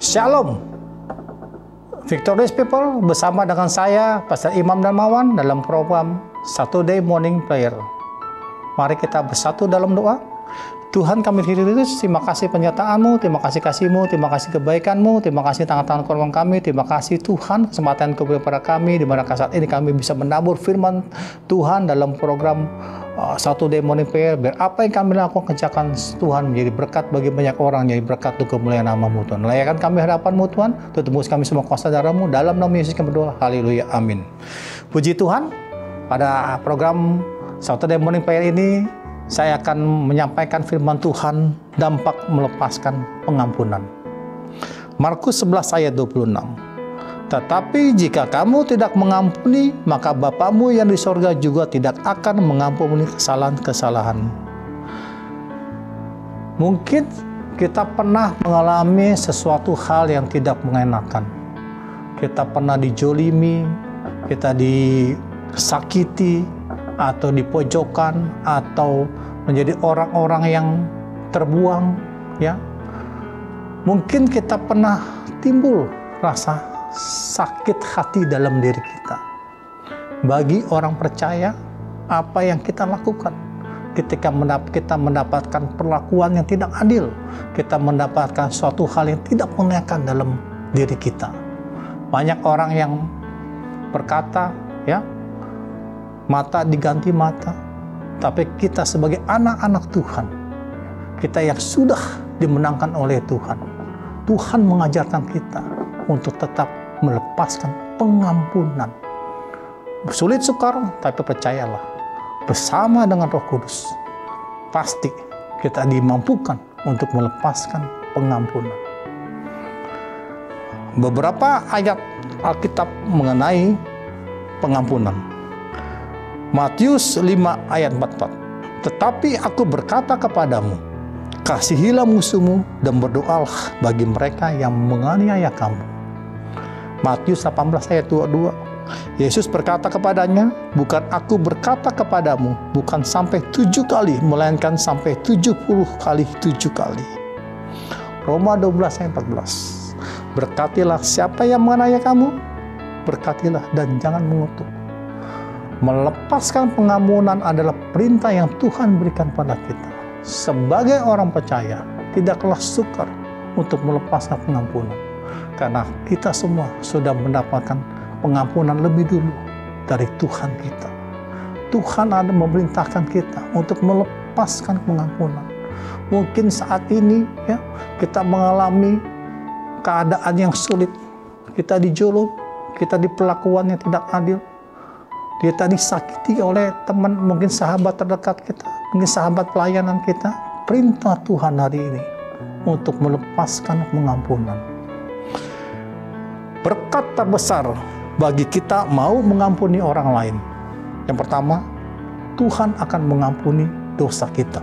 Shalom Victorious People, bersama dengan saya Pastor Imam Darmawan dalam program Saturday Morning Prayer. Mari kita bersatu dalam doa. Tuhan, kami Yesus, terima kasih penyertaan-Mu, terima kasih kasih-Mu, terima kasih kebaikan-Mu, terima kasih tangan-tangan korban kami, terima kasih Tuhan kesempatan kepada kami, di mana saat ini kami bisa menabur firman Tuhan dalam program Saturday Morning Prayer. Biar apa yang kami lakukan kerjakan Tuhan menjadi berkat bagi banyak orang, jadi berkat untuk kemuliaan nama-Mu Tuhan. Layakan kami hadapan-Mu Tuhan, tembus kami semua kuasa darah-Mu, dalam nama Yesus kami berdoa, haleluya, amin. Puji Tuhan, pada program Saturday Morning Prayer ini saya akan menyampaikan firman Tuhan, dampak melepaskan pengampunan. Markus 11 ayat 26. Tetapi jika kamu tidak mengampuni, maka Bapa-Mu yang di sorga juga tidak akan mengampuni kesalahan-kesalahanmu. Mungkin kita pernah mengalami sesuatu hal yang tidak mengenakan. Kita pernah dijolimi, kita disakiti, atau dipojokkan, atau menjadi orang-orang yang terbuang, ya. Mungkin kita pernah timbul rasa sakit hati dalam diri kita. Bagi orang percaya, apa yang kita lakukan ketika kita mendapatkan perlakuan yang tidak adil, kita mendapatkan suatu hal yang tidak mengenakan dalam diri kita. Banyak orang yang berkata, ya, mata diganti mata. Tapi kita sebagai anak-anak Tuhan, kita yang sudah dimenangkan oleh Tuhan, Tuhan mengajarkan kita untuk tetap melepaskan pengampunan. Sulit sukar, tapi percayalah, bersama dengan Roh Kudus, pasti kita dimampukan untuk melepaskan pengampunan. Beberapa ayat Alkitab mengenai pengampunan. Matius 5 ayat 44. Tetapi aku berkata kepadamu, kasihilah musuhmu dan berdoalah bagi mereka yang menganiaya kamu. Matius 18 ayat 22. Yesus berkata kepadanya, bukan aku berkata kepadamu, bukan sampai 7 kali, melainkan sampai 70 kali 7 kali. Roma 12 ayat 14. Berkatilah siapa yang menganiaya kamu, berkatilah dan jangan mengutuk. Melepaskan pengampunan adalah perintah yang Tuhan berikan pada kita. Sebagai orang percaya, tidaklah sukar untuk melepaskan pengampunan. Karena kita semua sudah mendapatkan pengampunan lebih dulu dari Tuhan kita. Tuhan ada memerintahkan kita untuk melepaskan pengampunan. Mungkin saat ini, ya, kita mengalami keadaan yang sulit. Kita dijolok, kita diperlakuan yang tidak adil. Kita disakiti oleh teman, mungkin sahabat terdekat kita, mungkin sahabat pelayanan kita. Perintah Tuhan hari ini untuk melepaskan pengampunan. Berkat terbesar bagi kita mau mengampuni orang lain. Yang pertama, Tuhan akan mengampuni dosa kita.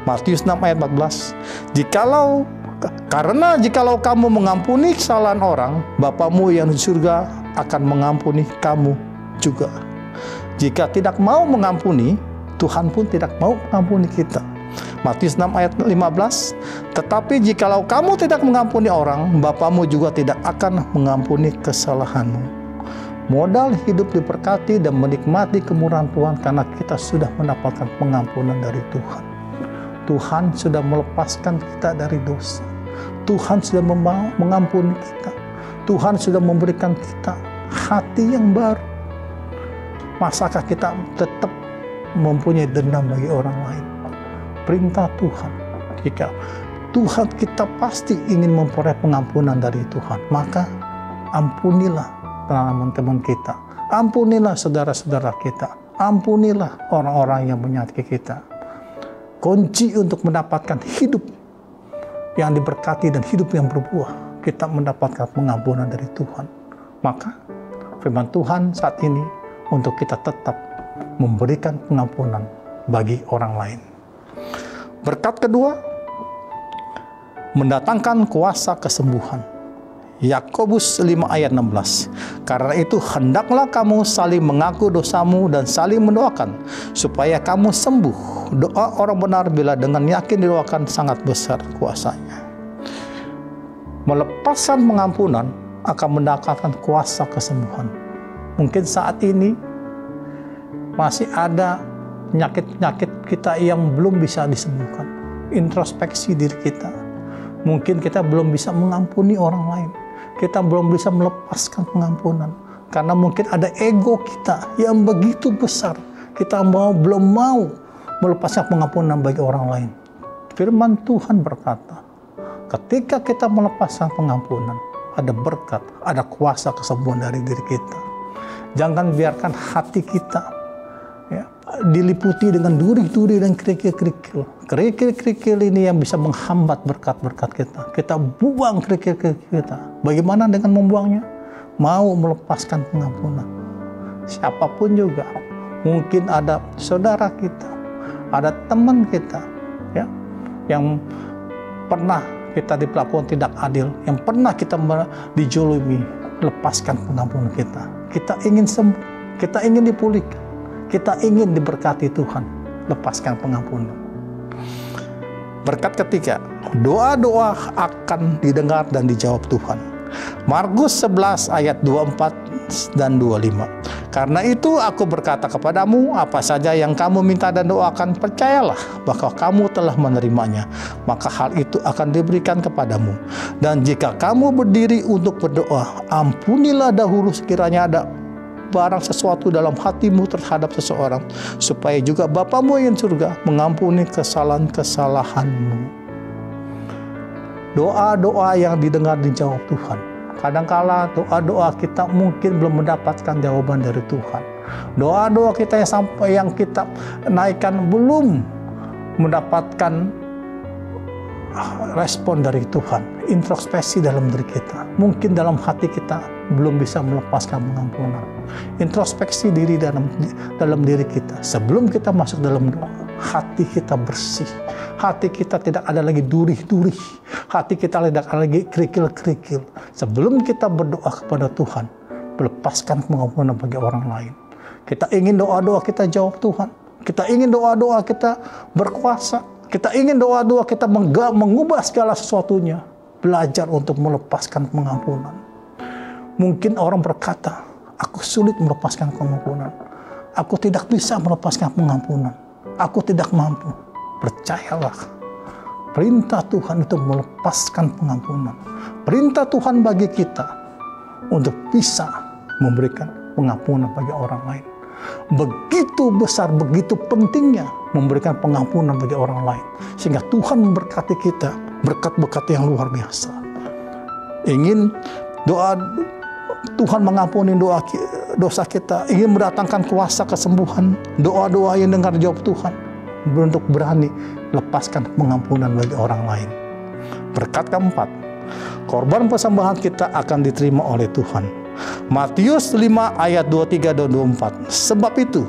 Matius 6 ayat 14. Karena jikalau kamu mengampuni kesalahan orang, Bapa-Mu yang di surga akan mengampuni kamu juga. Jika tidak mau mengampuni, Tuhan pun tidak mau mengampuni kita. Matius 6 ayat 15. Tetapi jikalau kamu tidak mengampuni orang, Bapa-Mu juga tidak akan mengampuni kesalahanmu. Modal hidup diberkati dan menikmati kemurahan Tuhan karena kita sudah mendapatkan pengampunan dari Tuhan. Tuhan sudah melepaskan kita dari dosa. Tuhan sudah mengampuni kita. Tuhan sudah memberikan kita hati yang baru. Masakah kita tetap mempunyai dendam bagi orang lain? Perintah Tuhan, jika Tuhan kita pasti ingin memperoleh pengampunan dari Tuhan, maka ampunilah teman-teman kita, ampunilah saudara-saudara kita, ampunilah orang-orang yang menyakiti kita. Kunci untuk mendapatkan hidup yang diberkati dan hidup yang berbuah, kita mendapatkan pengampunan dari Tuhan. Maka firman Tuhan saat ini untuk kita tetap memberikan pengampunan bagi orang lain. Berkat kedua, mendatangkan kuasa kesembuhan. Yakobus 5 ayat 16. Karena itu hendaklah kamu saling mengaku dosamu dan saling mendoakan supaya kamu sembuh. Doa orang benar bila dengan yakin didoakan sangat besar kuasanya. Melepaskan pengampunan akan mendatangkan kuasa kesembuhan. Mungkin saat ini masih ada penyakit-penyakit kita yang belum bisa disembuhkan. Introspeksi diri kita. Mungkin kita belum bisa mengampuni orang lain. Kita belum bisa melepaskan pengampunan. Karena mungkin ada ego kita yang begitu besar. Kita belum mau melepaskan pengampunan bagi orang lain. Firman Tuhan berkata, ketika kita melepaskan pengampunan, ada berkat, ada kuasa kesembuhan dari diri kita. Jangan biarkan hati kita diliputi dengan duri-duri dan kerikil-kerikil. Kerikil-kerikil ini yang bisa menghambat berkat-berkat kita. Kita buang kerikil-kerikil kita. Bagaimana dengan membuangnya? Mau melepaskan pengampunan. Siapapun juga. Mungkin ada saudara kita, ada teman kita, yang pernah kita diperlakukan tidak adil, yang pernah kita dijolimi. Lepaskan pengampunan kita. Kita ingin sembuh, kita ingin dipulihkan, kita ingin diberkati Tuhan. Lepaskan pengampunan. Berkat ketiga, doa-doa akan didengar dan dijawab Tuhan. Markus 11 ayat 24 dan 25. Karena itu aku berkata kepadamu, apa saja yang kamu minta dan doakan, percayalah bahwa kamu telah menerimanya, maka hal itu akan diberikan kepadamu. Dan jika kamu berdiri untuk berdoa, ampunilah dahulu sekiranya ada barang sesuatu dalam hatimu terhadap seseorang, supaya juga Bapamu yang surga mengampuni kesalahan-kesalahanmu. Doa-doa yang didengar dijawab Tuhan. Kadangkala doa-doa kita mungkin belum mendapatkan jawaban dari Tuhan. Doa-doa kita yang kita naikkan belum mendapatkan respon dari Tuhan. Introspeksi dalam diri kita. Mungkin dalam hati kita belum bisa melepaskan pengampunan. Introspeksi diri dalam diri kita. Sebelum kita masuk dalam doa, hati kita bersih. Hati kita tidak ada lagi duri-duri. Hati kita tidak ada lagi kerikil-kerikil. Sebelum kita berdoa kepada Tuhan, melepaskan pengampunan bagi orang lain. Kita ingin doa-doa kita jawab Tuhan. Kita ingin doa-doa kita berkuasa. Kita ingin doa-doa kita mengubah segala sesuatunya. Belajar untuk melepaskan pengampunan. Mungkin orang berkata, aku sulit melepaskan pengampunan. Aku tidak bisa melepaskan pengampunan. Aku tidak mampu. Percayalah, perintah Tuhan itu melepaskan pengampunan. Perintah Tuhan bagi kita untuk bisa memberikan pengampunan bagi orang lain. Begitu besar, begitu pentingnya memberikan pengampunan bagi orang lain. Sehingga Tuhan memberkati kita, berkat-berkat yang luar biasa. Ingin doa Tuhan mengampuni dosa kita, ingin mendatangkan kuasa kesembuhan, doa-doa yang dengar jawab Tuhan, untuk berani lepaskan pengampunan bagi orang lain. Berkat keempat, korban persembahan kita akan diterima oleh Tuhan. Matius 5 ayat 23 dan 24. Sebab itu,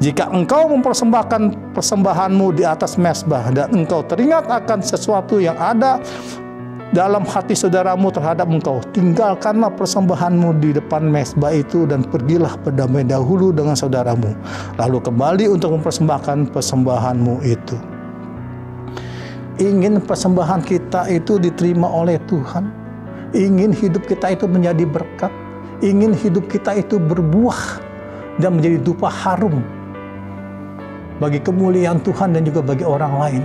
jika engkau mempersembahkan persembahanmu di atas mezbah dan engkau teringat akan sesuatu yang ada dalam hati saudaramu terhadap engkau, tinggalkanlah persembahanmu di depan mezbah itu dan pergilah berdamai dahulu dengan saudaramu, lalu kembali untuk mempersembahkan persembahanmu itu. Ingin persembahan kita itu diterima oleh Tuhan, ingin hidup kita itu menjadi berkat, ingin hidup kita itu berbuah dan menjadi dupa harum bagi kemuliaan Tuhan dan juga bagi orang lain,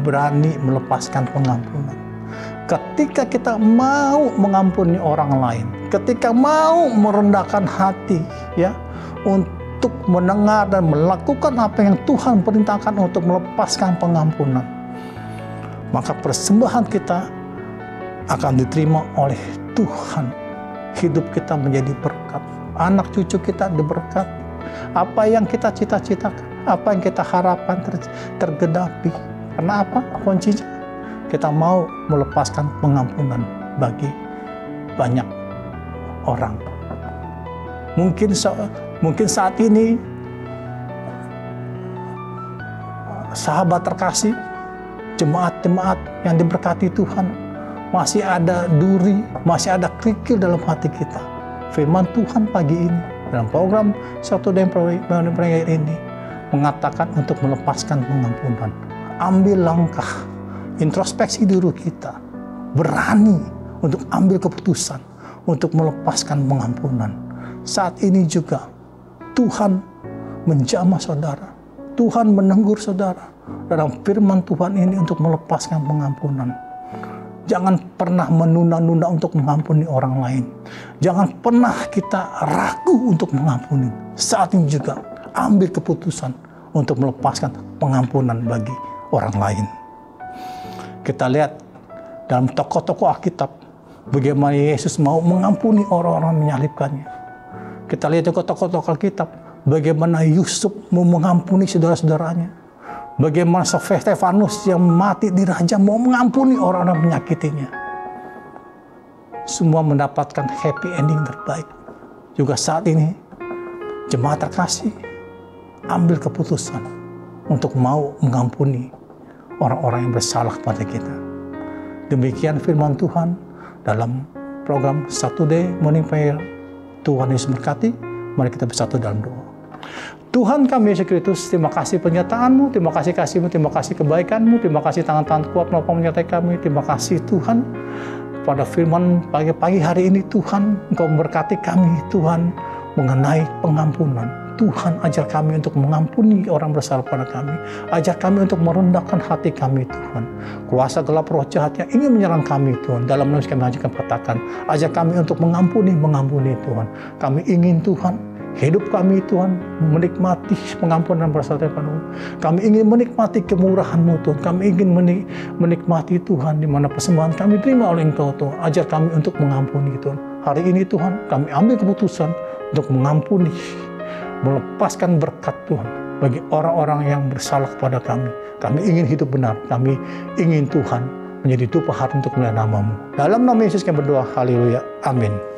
berani melepaskan pengampunan. Ketika kita mau mengampuni orang lain, ketika mau merendahkan hati untuk mendengar dan melakukan apa yang Tuhan perintahkan untuk melepaskan pengampunan, maka persembahan kita akan diterima oleh Tuhan. Hidup kita menjadi berkat, anak cucu kita diberkati, apa yang kita cita-citakan, apa yang kita harapkan tergenapi. Karena apa? Kuncinya kita mau melepaskan pengampunan bagi banyak orang. Mungkin saat ini sahabat terkasih, jemaat-jemaat yang diberkati Tuhan, masih ada duri, masih ada kerikil dalam hati kita. Firman Tuhan pagi ini dalam program Satu dan Prayer ini mengatakan untuk melepaskan pengampunan. Ambil langkah, introspeksi diri kita, berani untuk ambil keputusan, untuk melepaskan pengampunan. Saat ini juga Tuhan menjamah saudara. Tuhan menegur saudara dalam firman Tuhan ini untuk melepaskan pengampunan. Jangan pernah menunda-nunda untuk mengampuni orang lain. Jangan pernah kita ragu untuk mengampuni. Saat ini juga ambil keputusan untuk melepaskan pengampunan bagi orang lain. Kita lihat dalam tokoh-tokoh Alkitab bagaimana Yesus mau mengampuni orang-orang menyalibkannya. Kita lihat tokoh-tokoh Alkitab bagaimana Yusuf mau mengampuni saudara-saudaranya. Bagaimana Stefanus yang mati di raja mau mengampuni orang-orang menyakitinya. Semua mendapatkan happy ending terbaik. Juga saat ini jemaat terkasih, ambil keputusan untuk mau mengampuni orang-orang yang bersalah kepada kita. Demikian firman Tuhan dalam program Saturday Morning Prayer. Tuhan Yesus berkati. Mari kita bersatu dalam doa. Tuhan kami Yesus Kristus, terima kasih penyertaan-Mu, terima kasih kasih-Mu, terima kasih kebaikan-Mu, terima kasih tangan-tangan kuat menopang menyertai kami, terima kasih Tuhan pada firman pagi-pagi hari ini Tuhan, Engkau memberkati kami Tuhan mengenai pengampunan. Tuhan ajar kami untuk mengampuni orang bersalah pada kami. Ajar kami untuk merendahkan hati kami Tuhan. Kuasa gelap roh jahat yang ingin menyerang kami Tuhan. Dalam nama kami ajarkan katakan. Ajar kami untuk mengampuni Tuhan. Kami ingin Tuhan, hidup kami Tuhan menikmati pengampunan bersalah padamu. Kami ingin menikmati kemurahan-Mu Tuhan. Kami ingin menikmati Tuhan di mana persembahan kami terima oleh Engkau Tuhan. Ajar kami untuk mengampuni Tuhan. Hari ini Tuhan kami ambil keputusan untuk mengampuni, melepaskan berkat Tuhan bagi orang-orang yang bersalah kepada kami. Kami ingin hidup benar. Kami ingin Tuhan menjadi tumpah hati untuk memuliakan nama-Mu. Dalam nama Yesus kami berdoa. Haleluya. Amin.